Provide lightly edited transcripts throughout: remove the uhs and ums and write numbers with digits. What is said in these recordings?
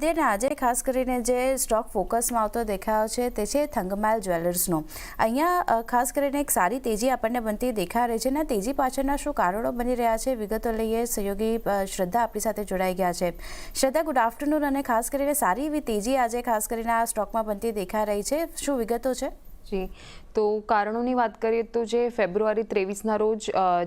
આદ્ય ને આજે ખાસ કરીને જે સ્ટોક ફોકસમાં આવતો દેખાયો છે તે છે થંગમાઇલ જ્વેલર્સનો। અહીંયા ખાસ કરીને એક સારી તેજી આપણને બનતી દેખાઈ રહી છે ને તેજી પાછળના શું કારણો બની રહ્યા છે વિગતો લઈએ। સહયોગી શ્રદ્ધા આપણી સાથે જોડાઈ ગયા છે। શ્રદ્ધા, ગુડ આફ્ટરનૂન। અને ખાસ કરીને સારી એવી તેજી આજે ખાસ કરીને આ સ્ટોકમાં બનતી દેખાઈ રહી છે, શું વિગતો છે? જી, તો કારણોની વાત કરીએ તો જે ફેબ્રુઆરી 23ના રોજ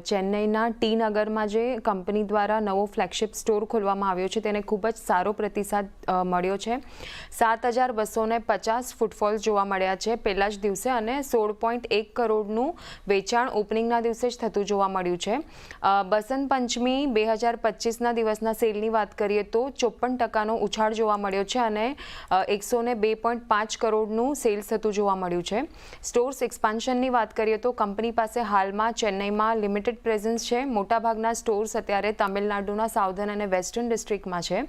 ચેન્નઈના ટી નગરમાં જે કંપની દ્વારા નવો ફ્લેગશિપ સ્ટોર ખોલવામાં આવ્યો છે તેને ખૂબ જ સારો પ્રતિસાદ મળ્યો છે। 7,250 ફૂટફોલ્સ જોવા મળ્યા છે પહેલા જ દિવસે અને 16.1 કરોડનું વેચાણ ઓપનિંગના દિવસે જ થતું જોવા મળ્યું છે। બસંત પંચમી 2025ના દિવસના સેલની વાત કરીએ તો 54% ઉછાળ જોવા મળ્યો છે અને 102.5 કરોડનું સેલ્સ થતું જોવા મળ્યું છે। સ્ટોર્સ એક્સપાન્શનની વાત કરીએ તો કંપની પાસે હાલમાં ચેન્નઈમાં લિમિટેડ પ્રેઝન્સ છે। મોટાભાગના સ્ટોર્સ અત્યારે તમિલનાડુના સાઉધર્ન અને વેસ્ટર્ન ડિસ્ટ્રિક્ટમાં છે।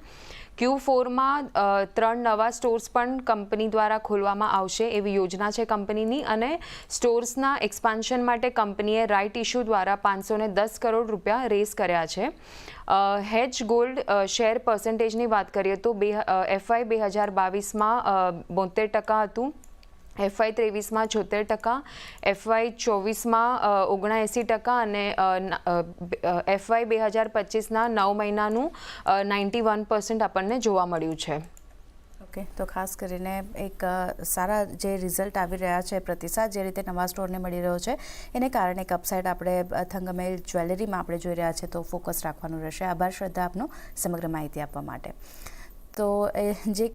Q4માં 3 નવા સ્ટોર્સ પણ કંપની દ્વારા ખોલવામાં આવશે એવી યોજના છે કંપનીની અને સ્ટોર્સના એક્સપાન્શન માટે કંપનીએ રાઇટ ઇશ્યુ દ્વારા 510 કરોડ રૂપિયા રેઝ કર્યા છે। હેજ ગોલ્ડ શેર પર્સન્ટેજની વાત કરીએ તો FY 2022માં 72% હતું, FY 23માં 76%, FY 24માં 79% અને FY 2025ના 9 મહિનાનું 91% આપણને જોવા મળ્યું છે। ઓકે, તો ખાસ કરીને એક સારા જે રિઝલ્ટ આવી રહ્યા છે, પ્રતિસાદ જે રીતે નવા સ્ટોરને મળી રહ્યો છે એને કારણે એક અપસાઇડ આપણે થંગમાઇલ જ્વેલરીમાં આપણે જોઈ રહ્યા છે, તો ફોકસ રાખવાનું રહેશે। આભાર શ્રદ્ધા આપનો સમગ્ર માહિતી આપવા માટે। તો જે